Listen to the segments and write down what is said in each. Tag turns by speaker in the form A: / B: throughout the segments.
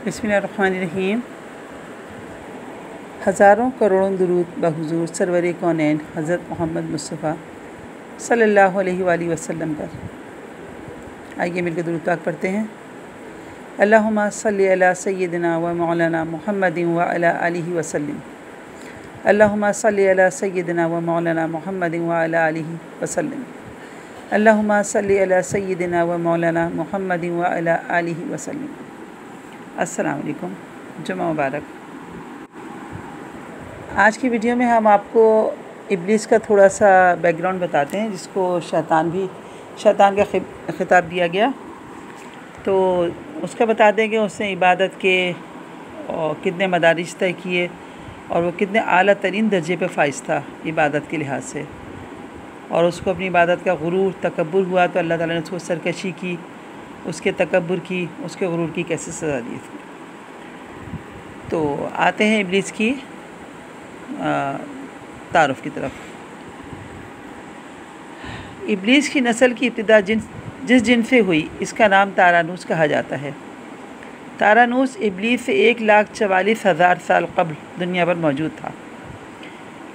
A: बिस्मिल्लाहिर्रहमानिर्रहीम। हज़ारों करोड़ों दुरूद बहुज़ूर सरवर कौनैन हज़रत मोहम्मद मुस्तफ़ा सल्लल्लाहु अलैहि वसल्लम पर। आइए मिलकर दुरूद पाक पढ़ते हैं। अल्लाहुम्मा सल्लि अला सय्यिदिना व मौलाना मुहम्मदिन व अला आलिहि वसल्लम। अल्लाहुम्मा सल्लि अला सय्यिदिना व मौलाना मुहम्मदिन व अला आलिहि वसल्लम। अल्लाहुम्मा सल्लि अला सय्यिदिना व मौलाना मुहम्मदिन व अला आलिहि वसल्लम। अस्सलाम वालेकुम, जुमा मुबारक। आज की वीडियो में हम आपको इब्लीस का थोड़ा सा बैकग्राउंड बताते हैं, जिसको शैतान का खिताब दिया गया। तो उसका बता दें कि उसने इबादत के और कितने मदारिज तय किए और वो कितने आला तरीन दर्जे पे फाइज था इबादत के लिहाज से, और उसको अपनी इबादत का गुरूर तकब्बुर हुआ तो अल्लाह ताला ने उसको सरकशी की, उसके तकब्बुर की, उसके गुरूर की कैसे सज़ा दी थी। तो आते हैं इब्लीस की तारुफ़ की तरफ। इब्लीस की नस्ल की इब्तिदा जिस जिन से हुई, इसका नाम तारानूस कहा जाता है। तारानूस इब्लीस से 1,44,000 साल कब्ल दुनिया पर मौजूद था।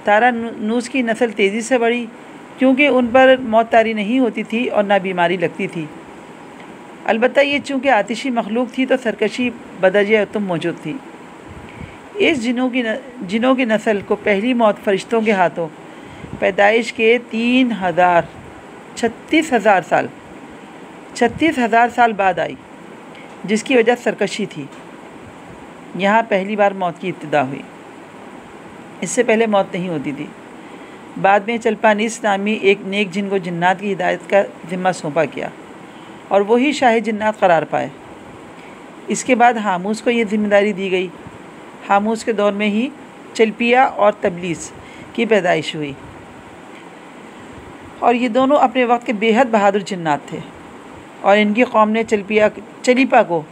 A: तारानूस की नस्ल तेज़ी से बढ़ी क्योंकि उन पर मौत तारी नहीं होती थी और ना बीमारी लगती थी। अलबत्ता ये चूँकि आतिशी मखलूक थी तो सरकशी बदर्जे तुम मौजूद थी। इस जिनों की नस्ल को पहली मौत फरिश्तों के हाथों पैदाइश के 36,000 साल बाद आई, जिसकी वजह सरकशी थी। यहाँ पहली बार मौत की इब्तिदा हुई, इससे पहले मौत नहीं होती थी। बाद में चलपानीस नामी एक नेक जिन को जिन्नात की हिदायत का ज़िम्मा सौंपा गया और वही शाही जिन्नात करार पाए। इसके बाद हामूस को ये जिम्मेदारी दी गई। हामूस के दौर में ही चलपिया और तबलीस की पैदाइश हुई, और ये दोनों अपने वक्त के बेहद बहादुर जिन्नात थे, और इनकी कौम ने चलीपा को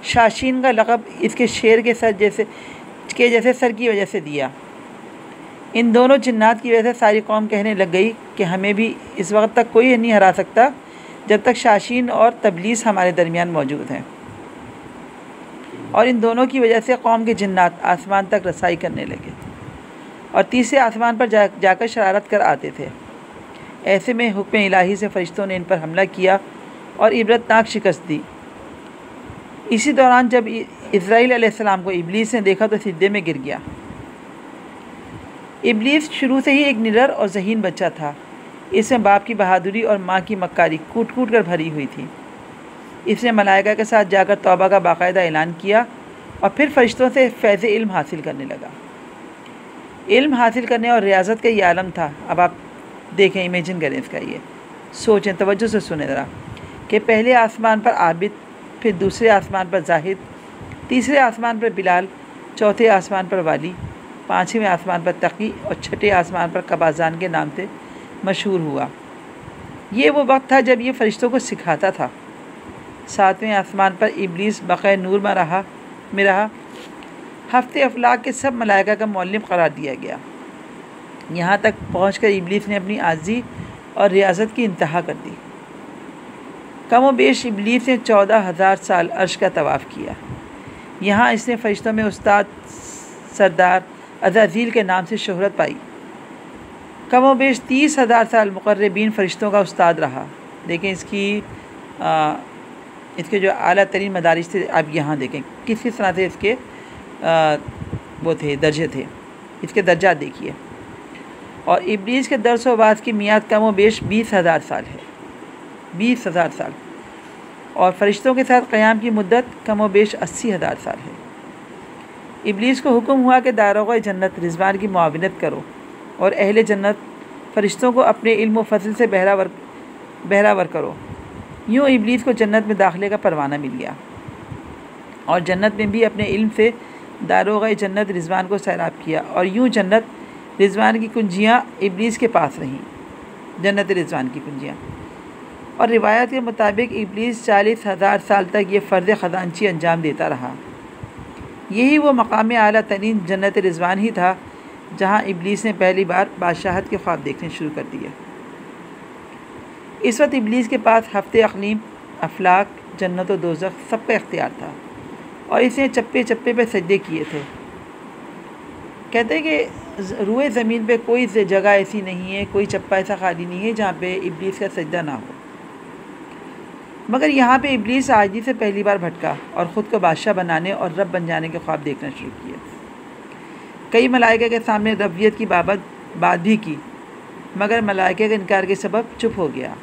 A: शाशीन का लक़ब इसके शेर के जैसे सर की वजह से दिया। इन दोनों जिन्नात की वजह से सारी कौम कहने लग गई कि हमें भी इस वक्त तक कोई नहीं हरा सकता जब तक शाशीन और तबलीस हमारे दरमियान मौजूद हैं। और इन दोनों की वजह से कौम के जिन्नात आसमान तक रसाई करने लगे और तीसरे आसमान पर जाकर शरारत कर आते थे। ऐसे में हुक्म इलाही से फरिश्तों ने इन पर हमला किया और इबरतनाक शिकस्त दी। इसी दौरान जब इस्राईल अलैहिस्सलाम को इब्लीस ने देखा तो सिजदे में गिर गया। इब्लीस शुरू से ही एक निडर और ज़हीन बच्चा था। इसमें बाप की बहादुरी और माँ की मक्कारी कूट कूट कर भरी हुई थी। इसने मलाइका के साथ जाकर तौबा का बाकायदा ऐलान किया और फिर फरिश्तों से फैज़ इल्म हासिल करने लगा। इल्म हासिल करने और रियाजत का ये आलम था। अब आप देखें, इमेजिन करें इसका, ये सोचें, तवज्जो से सुने ज़रा, कि पहले आसमान पर आबिद, फिर दूसरे आसमान पर जाहिद, तीसरे आसमान पर बिलाल, चौथे आसमान पर वाली, पाँचवें आसमान पर तकी और छठे आसमान पर कबाजान के नाम से मशहूर हुआ। ये वो वक्त था जब ये फ़रिश्तों को सिखाता था। सातवें आसमान पर इब्लीस बक़े नूर में रहा। हफ्ते अफलाक के सब मलाइका का मौल्लिम करार दिया गया। यहाँ तक पहुँचकर इब्लीस ने अपनी आज़ी और रियासत की इंतहा कर दी। कम व बेश इब्लीस ने 14,000 साल अर्श का तवाफ़ किया। यहाँ इसने फ़रिश्तों में उस्ताद सरदार अज़ाज़ील के नाम से शोहरत पाई। कम व बेश 30,000 साल मुक़र्रबीन फ़रिश्तों का उस्ताद रहा। देखें इसके जो आला तरीन मदारिज थे, आप यहाँ देखें किस तरह से इसके वो थे, दर्जे थे, इसके दर्जात देखिए। और इब्लीस के दर्स व वाज़ की मियाद कम व बेश 20,000 साल है, 20,000 साल। और फ़रिश्तों के साथ क़याम की मुद्दत कम व बेश 80,000 साल है। इब्लीस को हुक्म हुआ कि दारोग़ जन्नत रिज़वान की मुआविनत करो और अहले जन्नत फ़रिश्तों को अपने इल्म व फ़ज़ल से बहरावर करो। यूँ इब्लीस को जन्नत में दाखिले का परवाना मिल गया और जन्नत में भी अपने इल्म से दारोग़ जन्नत रिज़वान को सैराब किया, और यूँ जन्नत रिज़वान की कुंजियाँ इब्लीस के पास रहीं, जन्नत रिज़वान की कुंजियाँ। और रिवायत के मुताबिक इब्लीस 40,000 साल तक ये फ़र्ज़ ख़ज़ानची अंजाम देता रहा। यही वो मकाम आला तरीन जन्नत रिज़वान ही था जहाँ इब्लीस ने पहली बार बादशाहत के ख्वाब देखने शुरू कर दिए। इस वक्त इब्लीस के पास हफ्ते अक़लीम, अफलाक, जन्नत व दोज़ख सबका इख्तियार था और इसने चप्पे चप्पे पे सजदे किए थे। कहते हैं कि रूए ज़मीन पे कोई जगह ऐसी नहीं है, कोई चप्पा ऐसा खाली नहीं है जहाँ पे इब्लीस का सजदा ना हो। मगर यहाँ पे इब्लीस आजी से पहली बार भटका और ख़ुद को बादशाह बनाने और रब बन जाने के ख्वाब देखना शुरू किया। कई मलाइका के सामने रबियत की बात भी की, मगर मलाइका के इनकार के सबब चुप हो गया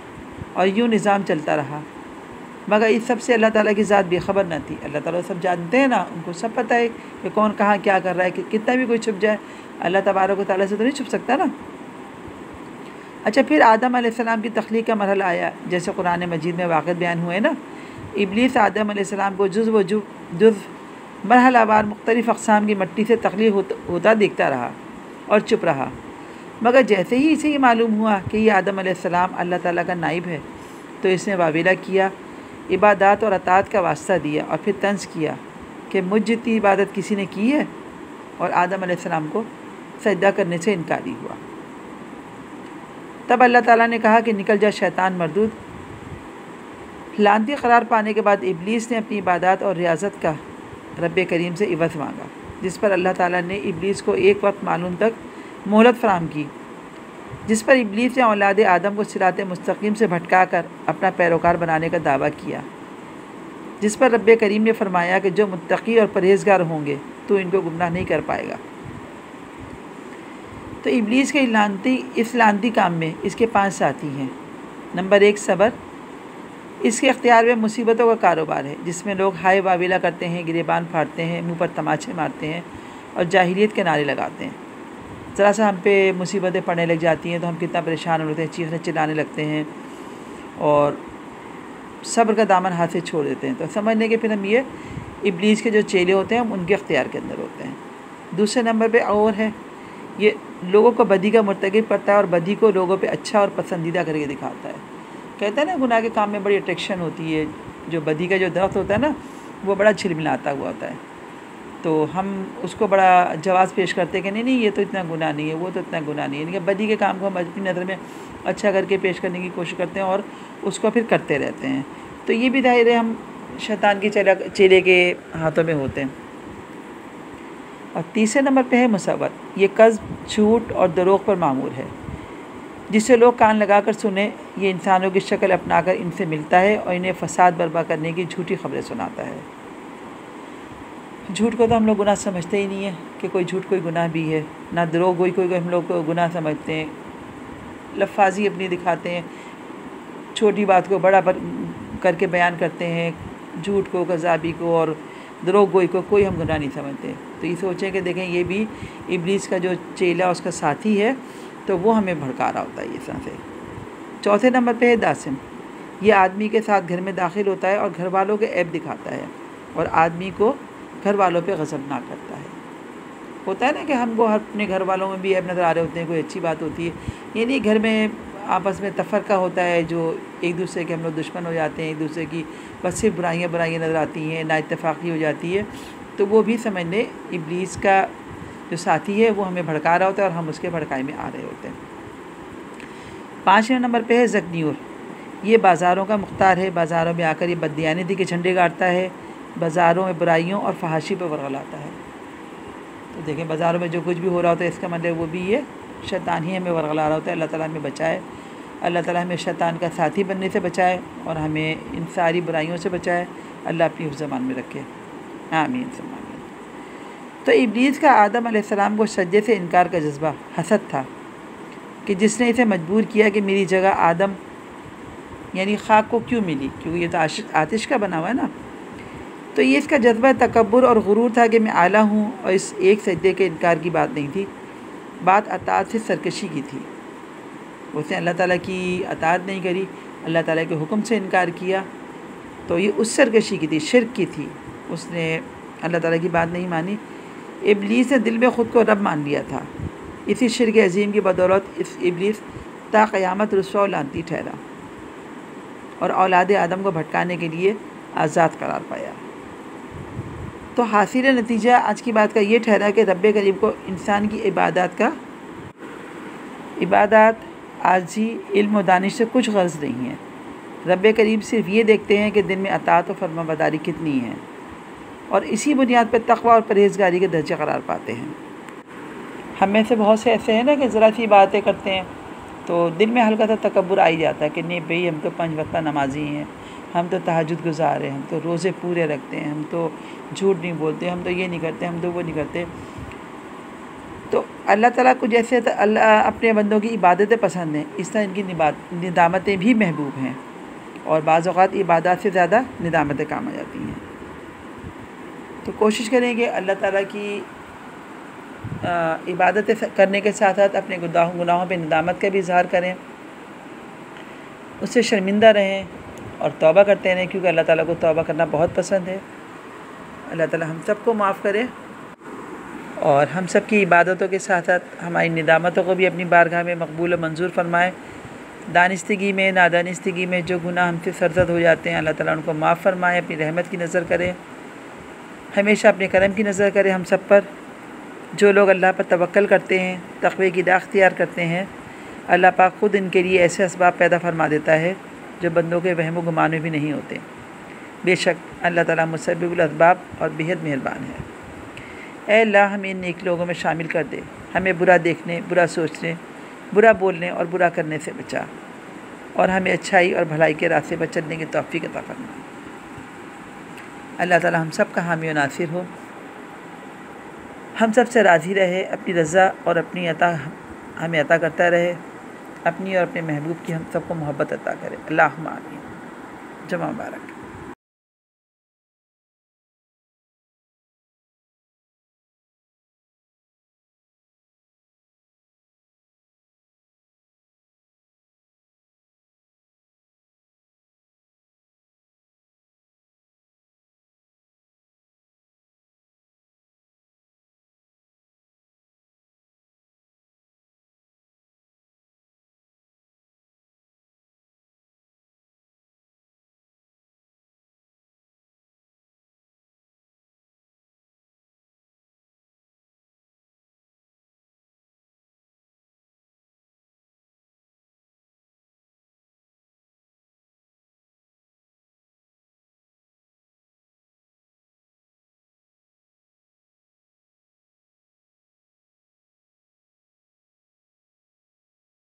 A: और यूँ निज़ाम चलता रहा। मगर इस सब से अल्लाह ताला की ज़ात बेखबर न थी। अल्लाह ताला सब जानते हैं ना, उनको सब पता है कि कौन कहाँ क्या कर रहा है, कि कितना भी कोई छुप जाए अल्लाह तबारक व तआला से तो नहीं छुप सकता ना। अच्छा, फिर आदम अलैहिस्सलाम की तख्लीक का मरहला आया, जैसे कुरान मजीद में वाक़िअत बयान हुए ना। इब्लीस आदम अलैहिस्सलाम को जुज़ मरहलावार मुख्तलिफ़ अक़साम की मिट्टी से तख्लीक होता देखता रहा और चुप रहा। मगर जैसे ही इसे ये मालूम हुआ कि ये आदम अलैहिस्सलाम अल्लाह ताला का नाइब है, तो इसने वाविला किया, इबादत और अताअत का वास्ता दिया और फिर तंज़ किया कि मुझ जितनी इबादत किसी ने की है, और आदम अलैहिस्सलाम को सजदा करने से इनकारी हुआ। तब अल्लाह ताला ने कहा कि निकल जा शैतान मरदूद। लानती करार पाने के बाद इब्लीस ने अपनी इबादत और रियाजत का रब करीम से इवज़ मांगा, जिस पर अल्लाह ताला ने इब्लीस को एक वक्त मालूम तक मोहलत फराम की, जिस पर इब्लीस ने औलाद आदम को सिरात मुस्तकीम से भटका कर अपना पैरोकार बनाने का दावा किया, जिस पर रब करीम ने फरमाया कि जो मुत्तकी और परहेज़गार होंगे तो इनको गुमराह नहीं कर पाएगा। तो इब्लीस के इस लानती काम में इसके 5 साथी हैं। नंबर 1 सब्र। इसके इख्तियार में मुसीबतों का कारोबार है, जिसमें लोग हाय वाविला करते हैं, गिरेबान फाड़ते हैं, मुंह पर तमाचे मारते हैं और जाहिलियत के नारे लगाते हैं। ज़रा सा हम पे मुसीबतें पड़ने लग जाती हैं तो हम कितना परेशान होते हैं, चीखने चिल्लाने लगते हैं और सब्र का दामन हाथ से छोड़ देते हैं। तो समझने के फिर हम ये इब्लीस के जो चेले होते हैं हम उनके इख्तियार के अंदर होते हैं। दूसरे नंबर पे और है, ये लोगों को बदी का मुर्तकिब करता है और बदी को लोगों पे अच्छा और पसंदीदा करके दिखाता है। कहते हैं ना, गुनाह के काम में बड़ी अट्रैक्शन होती है। जो बदी का जो दरख्त होता है ना, वो बड़ा छिलमिलाता हुआ होता है, तो हम उसको बड़ा जवाज़ पेश करते हैं कि नहीं नहीं ये तो इतना गुनाह नहीं है, वो तो इतना गुनाह नहीं है। यानी कि बदी के काम को हम अपनी नज़र में अच्छा करके पेश करने की कोशिश करते हैं और उसको फिर करते रहते हैं। तो ये भी ज़ाहिर है हम शैतान के चेले के हाथों में होते हैं। और तीसरे नंबर पे है मुसव्वत। ये कज़्ब, झूठ और दरोग पर मामूर है, जिससे लोग कान लगा कर सुने। ये इंसानों की शक्ल अपनाकर इनसे मिलता है और इन्हें फसाद बर्पा करने की झूठी खबरें सुनाता है। झूठ को तो हम लोग गुनाह समझते ही नहीं है कि कोई झूठ कोई गुनाह भी है, ना दरोग कोई हम लोग को गुनाह समझते हैं। लफ्ज़ी अपनी दिखाते हैं, छोटी बात को बड़ा करके बयान करते हैं, झूठ को, कज़ाबी को और दरोग गोई को कोई हम गुनाह नहीं समझते। तो ये सोचें कि देखें ये भी इब्लीस का जो चेला उसका साथी है, तो वो हमें भड़का रहा होता है ये सांसें। चौथे नंबर पे है दासिम। ये आदमी के साथ घर में दाखिल होता है और घर वालों के ऐब दिखाता है और आदमी को घर वालों पे गज़ब ना करता है। होता है ना कि हमको अपने घर वालों में भी ऐब नज़र आ रहे होते हैं, कोई अच्छी बात होती है, यानी घर में आपस में तफ़र्क़ा होता है, जो एक दूसरे के हम लोग दुश्मन हो जाते हैं, एक दूसरे की बस सिर्फ बुराइयाँ नज़र आती हैं, नाइत्तेफ़ाक़ी हो जाती है, तो वो भी समझ लें इब्लीस का जो साथी है वो हमें भड़का रहा होता है और हम उसके भड़काई में आ रहे होते हैं। 5वें नंबर पे है ज़कनियूर। ये बाज़ारों का मुख्तार है, बाज़ारों में आकर ये बददियानती के झंडे गाड़ता है, बाज़ारों में बुराइयों और फहाशी पर वरगलाता है। तो देखें बाज़ारों में जो कुछ भी हो रहा होता है इसका मतलब वो भी ये शैतान ही हमें वरगला रहा होता है। अल्लाह ताला हमें बचाए, अल्लाह ताला हमें शैतान का साथी बनने से बचाए और हमें इन सारी बुराइयों से बचाए। अल्लाह अपनी हिफ्ज़ ज़मान में रखे, आमीन सुम्मा आमीन। तो इब्लीस का आदम अलैहिस्सलाम को सज्जे से इनकार का जज्बा हसद था कि जिसने इसे मजबूर किया कि मेरी जगह आदम यानी खाक को क्यों मिली, क्योंकि ये तो आतिश का बना हुआ है ना। तो ये इसका जज्बा तकब्बुर और गुरूर था कि मैं आला हूँ, और इस एक सज्जे के इनकार की बात नहीं थी, बात अताअत से सरकशी की थी। उसने अल्लाह ताला की अताअत नहीं करी, अल्लाह ताला के हुक्म से इनकार किया, तो ये उस सरकशी की थी, शिर्क की थी। उसने अल्लाह ताला की बात नहीं मानी। इब्लीस ने दिल में ख़ुद को रब मान लिया था। इसी शिर्क अज़ीम की बदौलत इस इब्लीस ता क़यामत रुस्वा और लानती ठहरा और औलाद आदम को भटकाने के लिए आज़ाद करार पाया। तो हासिल नतीजा आज की बात का ये ठहरा कि रब करीम को इंसान की इबादत आजी इल्म व दानिश से कुछ गर्ज़ नहीं है। रब करीम सिर्फ ये देखते हैं कि दिन में अताअत और फरमाबरदारी कितनी है। और इसी बुनियाद पर तक़वा और परहेज़गारी के दर्जे करार पाते हैं। हम में से बहुत से ऐसे हैं ना कि ज़रा सी बातें करते हैं तो दिल में हल्का सा तकब्बुर आ ही जाता है कि नहीं भाई, हम तो 5 वक्त नमाजी हैं, हम तो तहज्जुद गुज़ार हैं, हम तो रोज़े पूरे रखते हैं, हम तो झूठ नहीं बोलते, हम तो ये नहीं करते, हम तो वो नहीं करते। तो अल्लाह ताला को जैसे अल्लाह अपने बंदों की इबादतें पसंद हैं, इस तरह इनकी निदामतें भी महबूब हैं, और बाज़ औक़ात इबादत से ज़्यादा निदामतें काम आ जाती हैं। तो कोशिश करें कि अल्लाह ताला की इबादतें करने के साथ साथ अपने गुनाहों पे निदामत का भी इज़हार करें, उससे शर्मिंदा रहें और तौबा करते रहें, क्योंकि अल्लाह ताला को तौबा करना बहुत पसंद है। अल्लाह ताला हम सबको माफ़ करे और हम सब की इबादतों के साथ साथ हमारी निदामतों को भी अपनी बारगाह में मकबूल और मंजूर फरमाए। दानिस्तगी में, नादानिस्तगी में जो गुनाह हमसे सरज़द हो जाते हैं, अल्लाह ताला उनको माफ़ फरमाए, अपनी रहमत की नज़र करे, हमेशा अपने करम की नज़र करे हम सब पर। जो लोग अल्लाह पर तवक्कल करते हैं, तक़वे की राह इख्तियार करते हैं, अल्लाह पाक ख़ुद इनके लिए ऐसे असबाब पैदा फरमा देता है जो बंदों के वहम व गुमान में भी नहीं होते। बेशक अल्लाह ताला मुसब्बिबुल असबाब और बेहद मेहरबान है। ऐ अल्लाह, हमें इन नेक लोगों में शामिल कर दे, हमें बुरा देखने, बुरा सोचने, बुरा बोलने और बुरा करने से बचा, और हमें अच्छाई और भलाई के रास्ते पर चलने की तौफ़ीक़ अता फरमा। अल्लाह ताला हम सब का हामी और नासिर हो, हम सब से राज़ी रहे, अपनी रज़ा और अपनी अता हमें अता करता रहे, अपनी और अपने महबूब की हम सबको मोहब्बत अता करे। अल्लाहुम्मा आमीन। जुमा मुबारक।